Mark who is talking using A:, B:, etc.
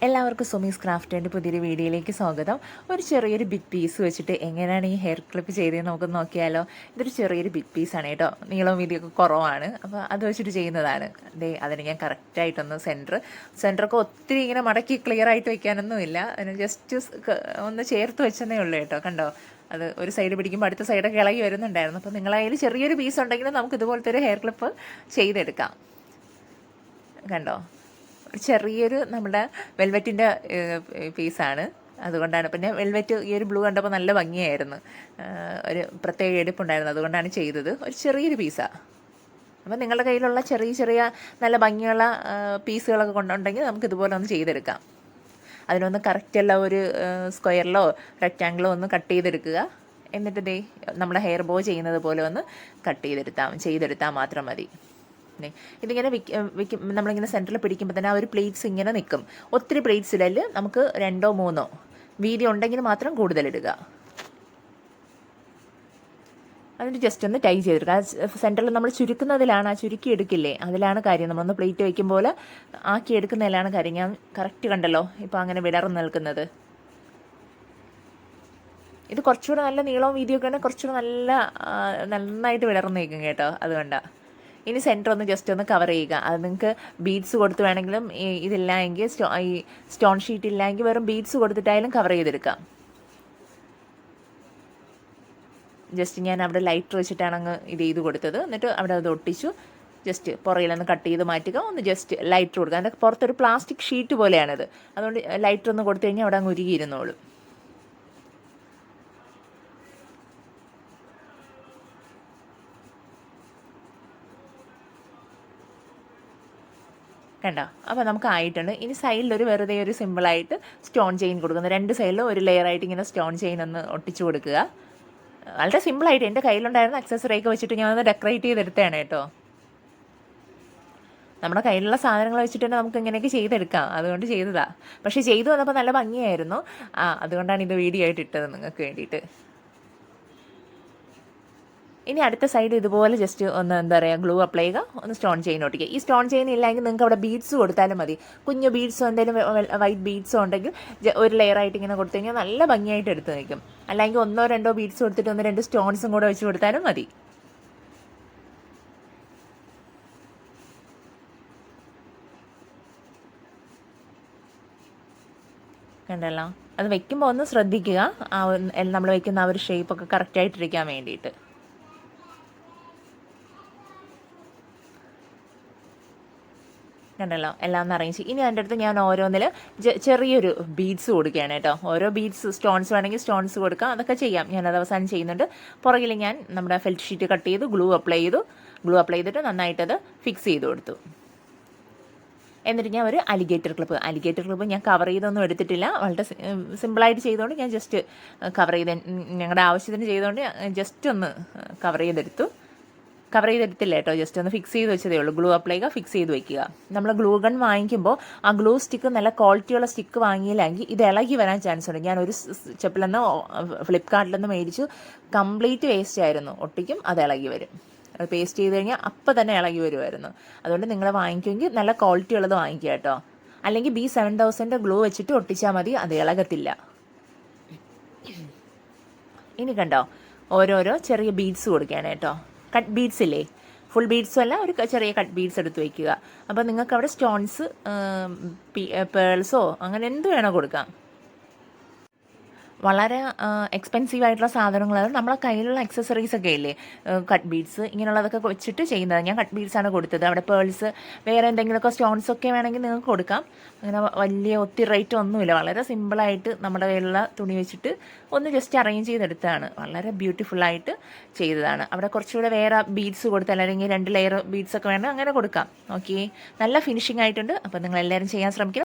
A: എല്ലാവർക്കും സുമീസ് ക്രാഫ്റ്റിൻ്റെ പുതിയൊരു വീഡിയോയിലേക്ക് സ്വാഗതം. ഒരു ചെറിയൊരു ബിഗ് പീസ് വെച്ചിട്ട് എങ്ങനെയാണ് ഈ ഹെയർ ക്ലിപ്പ് ചെയ്തതെന്ന് നമുക്ക് നോക്കിയാലോ. ഇതൊരു ചെറിയൊരു ബിഗ് പീസാണ് കേട്ടോ, നീളവും വീതിയൊക്കെ കുറവാണ്. അപ്പോൾ അത് വെച്ചിട്ട് ചെയ്യുന്നതാണ്. അതിന് ഞാൻ കറക്റ്റായിട്ടൊന്ന് സെൻറ്ററൊക്കെ ഒത്തിരി ഇങ്ങനെ മടക്കി ക്ലിയർ ആയിട്ട് വെക്കാനൊന്നുമില്ല, അതിന് ജസ്റ്റ് ഒന്ന് ചേർത്ത് വെച്ചതേ ഉള്ളൂ കേട്ടോ. കണ്ടോ, അത് ഒരു സൈഡ് പിടിക്കുമ്പോൾ അടുത്ത സൈഡൊക്കെ ഇളകി വരുന്നുണ്ടായിരുന്നു. അപ്പോൾ നിങ്ങളതിൽ ചെറിയൊരു പീസ് ഉണ്ടെങ്കിൽ നമുക്ക് ഇതുപോലത്തെ ഒരു ഹെയർ ക്ലിപ്പ് ചെയ്തെടുക്കാം. കണ്ടോ, ചെറിയൊരു നമ്മുടെ വെൽവെറ്റിൻ്റെ പീസാണ്, അതുകൊണ്ടാണ്. പിന്നെ വെൽവെറ്റ് ഈ ഒരു ബ്ലൂ കണ്ടപ്പോൾ നല്ല ഭംഗിയായിരുന്നു, ഒരു പ്രത്യേക എടുപ്പുണ്ടായിരുന്നു, അതുകൊണ്ടാണ് ചെയ്തത്. ഒരു ചെറിയൊരു പീസാണ്. അപ്പോൾ നിങ്ങളുടെ കയ്യിലുള്ള ചെറിയ ചെറിയ നല്ല ഭംഗിയുള്ള പീസുകളൊക്കെ കൊണ്ടുണ്ടെങ്കിൽ നമുക്ക് ഇതുപോലെ ഒന്ന് ചെയ്തെടുക്കാം. അതിനൊന്ന് കറക്റ്റുള്ള ഒരു സ്ക്വയറിലോ റെക്റ്റാങ്കിളോ ഒന്ന് കട്ട് ചെയ്തെടുക്കുക. എന്നിട്ട് നമ്മുടെ ഹെയർ ബോ ചെയ്യുന്നത് പോലെ ഒന്ന് കട്ട് ചെയ്തെടുത്താൽ മാത്രം മതി. ഇതിങ്ങനെ നമ്മളിങ്ങനെ സെൻറ്ററിൽ പിടിക്കുമ്പോൾ തന്നെ ആ ഒരു പ്ലേറ്റ്സ് ഇങ്ങനെ നിൽക്കും. ഒത്തിരി പ്ലേറ്റ്സ് ഇടല്, നമുക്ക് 2 or 3 വീതി ഉണ്ടെങ്കിൽ മാത്രം കൂടുതലിടുക. അതിന് ജസ്റ്റ് ഒന്ന് ടൈ ചെയ്തെടുക്കുക. സെൻറ്ററിൽ നമ്മൾ ചുരുക്കുന്നതിലാണ്, ആ ചുരുക്കി എടുക്കില്ലേ, അതിലാണ് കാര്യം. നമ്മളൊന്ന് പ്ലേറ്റ് വയ്ക്കുമ്പോൾ ആക്കി എടുക്കുന്നതിലാണ് കാര്യം. ഞാൻ കറക്റ്റ് കണ്ടല്ലോ ഇപ്പോൾ അങ്ങനെ വിടർന്ന് നിൽക്കുന്നത്. ഇത് കുറച്ചുകൂടെ നല്ല നീളവും വീതിയൊക്കെ ആണെങ്കിൽ കുറച്ചുകൂടെ നന്നായിട്ട് വിടർന്ന് നിൽക്കും കേട്ടോ, അതുകൊണ്ടാണ്. ഇനി സെൻറ്റർ ഒന്ന് ജസ്റ്റ് ഒന്ന് കവർ ചെയ്യുക. അത് നിങ്ങൾക്ക് ബീഡ്സ് കൊടുത്ത് വേണമെങ്കിലും, ഇതില്ല എങ്കിൽ ഈ സ്റ്റോൺ ഷീറ്റ് ഇല്ല എങ്കിൽ വെറും ബീഡ്സ് കൊടുത്തിട്ടായാലും കവർ ചെയ്തെടുക്കാം. ജസ്റ്റ് ഞാൻ അവിടെ ലൈറ്റർ വെച്ചിട്ടാണ് അങ്ങ് ഇത് ചെയ്ത് കൊടുത്തത്. എന്നിട്ട് അവിടെ അത് ഒട്ടിച്ചു. ജസ്റ്റ് പുറകിലൊന്ന് കട്ട് ചെയ്ത് മാറ്റുക, ഒന്ന് ജസ്റ്റ് ലൈറ്റർ കൊടുക്കുക. അതിൻ്റെ പുറത്തൊരു പ്ലാസ്റ്റിക് ഷീറ്റ് പോലെയാണിത്, അതുകൊണ്ട് ലൈറ്റർ ഒന്ന് കൊടുത്തു കഴിഞ്ഞാൽ അവിടെ അങ്ങ് ഉരുകിയിരുന്നോളും. കണ്ടോ, അപ്പോൾ നമുക്ക് ആയിട്ടുണ്ട്. ഇനി സൈഡിലൊരു വെറുതെ ഒരു സിമ്പിളായിട്ട് സ്റ്റോൺ ചെയിൻ കൊടുക്കുന്നത്, 2 സൈഡിലും ഒരു ലെയറായിട്ട് ഇങ്ങനെ സ്റ്റോൺ ചെയിൻ ഒന്ന് ഒട്ടിച്ചു കൊടുക്കുക. വളരെ സിമ്പിളായിട്ട് എൻ്റെ കയ്യിലുണ്ടായിരുന്ന അക്സസറിയൊക്കെ വെച്ചിട്ട് ഞാനൊന്ന് ഡെക്കറേറ്റ് ചെയ്തെടുത്തതാണ് കേട്ടോ. നമ്മുടെ കയ്യിലുള്ള സാധനങ്ങൾ വെച്ചിട്ട് തന്നെ നമുക്ക് ഇങ്ങനെയൊക്കെ ചെയ്തെടുക്കാം, അതുകൊണ്ട് ചെയ്തതാണ്. പക്ഷേ ചെയ്തു വന്നപ്പോൾ നല്ല ഭംഗിയായിരുന്നു, അതുകൊണ്ടാണ് ഇത് വീഡിയോ ആയിട്ട് ഇട്ടത് നിങ്ങൾക്ക് വേണ്ടിയിട്ട്. ഇനി അടുത്ത സൈഡ് ഇതുപോലെ ജസ്റ്റ് ഒന്ന് ഗ്ലൂ അപ്ലൈ ചെയ്യുക, ഒന്ന് സ്റ്റോൺ ചെയിൻ ഒട്ടിക്കുക. ഈ സ്റ്റോൺ ചെയിൻ ഇല്ലെങ്കിൽ നിങ്ങൾക്ക് അവിടെ ബീഡ്സ് കൊടുത്താലും മതി. കുഞ്ഞു ബീഡ്സോ എന്തെങ്കിലും വൈറ്റ് ബീഡ്സോ ഉണ്ടെങ്കിൽ ഒരു ലെയറായിട്ട് ഇങ്ങനെ കൊടുത്തു കഴിഞ്ഞാൽ നല്ല ഭംഗിയായിട്ട് എടുത്ത് നിൽക്കും. അല്ലെങ്കിൽ 1 or 2 ബീഡ്സ് കൊടുത്തിട്ട് 1-2 സ്റ്റോൺസും കൂടെ വെച്ച് കൊടുത്താലും മതി. കണ്ടല്ലോ, അത് വെക്കുമ്പോൾ ഒന്ന് ശ്രദ്ധിക്കുക, നമ്മൾ വെക്കുന്ന ആ ഒരു ഷേപ്പൊക്കെ കറക്റ്റായിട്ടിരിക്കാൻ വേണ്ടിയിട്ട്. കണ്ടല്ലോ, എല്ലാം ഒന്ന് അറേഞ്ച്. ഇനി അതിൻ്റെ അടുത്ത് ഞാൻ ഓരോന്നിൽ ചെറിയൊരു ബീഡ്സ് കൊടുക്കുകയാണ് കേട്ടോ. ഓരോ ബീഡ്സ് സ്റ്റോൺസ് വേണമെങ്കിൽ സ്റ്റോൺസ് കൊടുക്കാം, അതൊക്കെ ചെയ്യാം. ഞാനത് അവസാനം ചെയ്യുന്നുണ്ട്. പുറകിൽ ഞാൻ നമ്മുടെ ഫെൽറ്റ് ഷീറ്റ് കട്ട് ചെയ്തു, ഗ്ലൂ അപ്ലൈ ചെയ്തിട്ട് നന്നായിട്ടത് ഫിക്സ് ചെയ്ത് കൊടുത്തു. എന്നിട്ട് ഞാൻ ഒരു അലിഗേറ്റർ ക്ലിപ്പ് ഞാൻ കവർ ചെയ്തൊന്നും എടുത്തിട്ടില്ല, വളരെ സിമ്പിളായിട്ട് ചെയ്തുകൊണ്ട് ഞാൻ ജസ്റ്റ് കവർ ചെയ്ത്, ഞങ്ങളുടെ ആവശ്യത്തിന് ചെയ്തുകൊണ്ട് ജസ്റ്റ് ഒന്ന് കവർ ചെയ്തെടുത്തില്ല കേട്ടോ, ജസ്റ്റ് ഒന്ന് ഫിക്സ് ചെയ്ത് വെച്ചതേ ഉള്ളൂ. ഗ്ലൂ അപ്ലൈ ചെയ്യുക, ഫിക്സ് ചെയ്ത് വെക്കുക. നമ്മൾ ഗ്ലൂ ഗൺ വാങ്ങിക്കുമ്പോൾ ആ ഗ്ലൂ സ്റ്റിക്ക് നല്ല ക്വാളിറ്റിയുള്ള സ്റ്റിക്ക് വാങ്ങിയില്ലെങ്കിൽ ഇത് ഇളകി വരാൻ ചാൻസ് ഉണ്ട്. ഞാൻ ഒരു ചെപ്പിലെന്ന് ഫ്ലിപ്കാർട്ടിൽ മേടിച്ചു, കംപ്ലീറ്റ് വേസ്റ്റ് ആയിരുന്നു. ഒട്ടിക്കും അത് ഇളകി വരും. അത് പേസ്റ്റ് ചെയ്ത് കഴിഞ്ഞാൽ അപ്പം തന്നെ ഇളകി വരുമായിരുന്നു. അതുകൊണ്ട് നിങ്ങൾ വാങ്ങിക്കുമെങ്കിൽ നല്ല ക്വാളിറ്റി ഉള്ളത് വാങ്ങിക്കുക കേട്ടോ. അല്ലെങ്കിൽ B7000 ഗ്ലൂ വെച്ചിട്ട് ഒട്ടിച്ചാൽ മതി, അത് ഇളകത്തില്ല. ഇനി കണ്ടോ, ഓരോരോ ചെറിയ ബീഡ്സ് കൊടുക്കുകയാണ് കേട്ടോ. കട്ട് ബീഡ്സ് ഇല്ലേ, ഫുൾ ബീഡ്സും അല്ല, ഒരു ചെറിയ കട്ട് ബീഡ്സ് എടുത്ത് വയ്ക്കുക. അപ്പോൾ നിങ്ങൾക്ക് അവിടെ സ്റ്റോൺസ്, പേൾസോ അങ്ങനെ എന്ത് വേണോ കൊടുക്കാം. വളരെ എക്സ്പെൻസീവ് ആയിട്ടുള്ള സാധനങ്ങളാണ് നമ്മളെ കയ്യിലുള്ള അക്സസറീസ് ഒക്കെ ഇല്ലേ, കട്ട് ബീഡ്സ് ഇങ്ങനെയുള്ളതൊക്കെ വെച്ചിട്ട് ചെയ്യുന്നത്. ഞാൻ കട്ട് ബീഡ്സാണ് കൊടുത്തത്. അവിടെ പേൾസ്, വേറെ എന്തെങ്കിലുമൊക്കെ സ്റ്റോൺസ് ഒക്കെ വേണമെങ്കിൽ നിങ്ങൾക്ക് കൊടുക്കാം. അങ്ങനെ വലിയ ഒത്തിരി റേറ്റ് ഒന്നുമില്ല, വളരെ സിമ്പിളായിട്ട് നമ്മുടെ കയ്യിലുള്ള തുണി വെച്ചിട്ട് ഒന്ന് ജസ്റ്റ് അറേഞ്ച് ചെയ്തെടുത്തതാണ്. വളരെ ബ്യൂട്ടിഫുള്ളായിട്ട് ചെയ്തതാണ്. അവിടെ കുറച്ചുകൂടെ വേറെ ബീഡ്സ് കൊടുത്താൽ, അല്ലെങ്കിൽ 2 ലെയർ ബീഡ്സ് ഒക്കെ വേണമെങ്കിൽ അങ്ങനെ കൊടുക്കാം. ഓക്കെ, നല്ല ഫിനിഷിംഗ് ആയിട്ടുണ്ട്. അപ്പോൾ നിങ്ങൾ എല്ലാവരും ചെയ്യാൻ ശ്രമിക്കണം.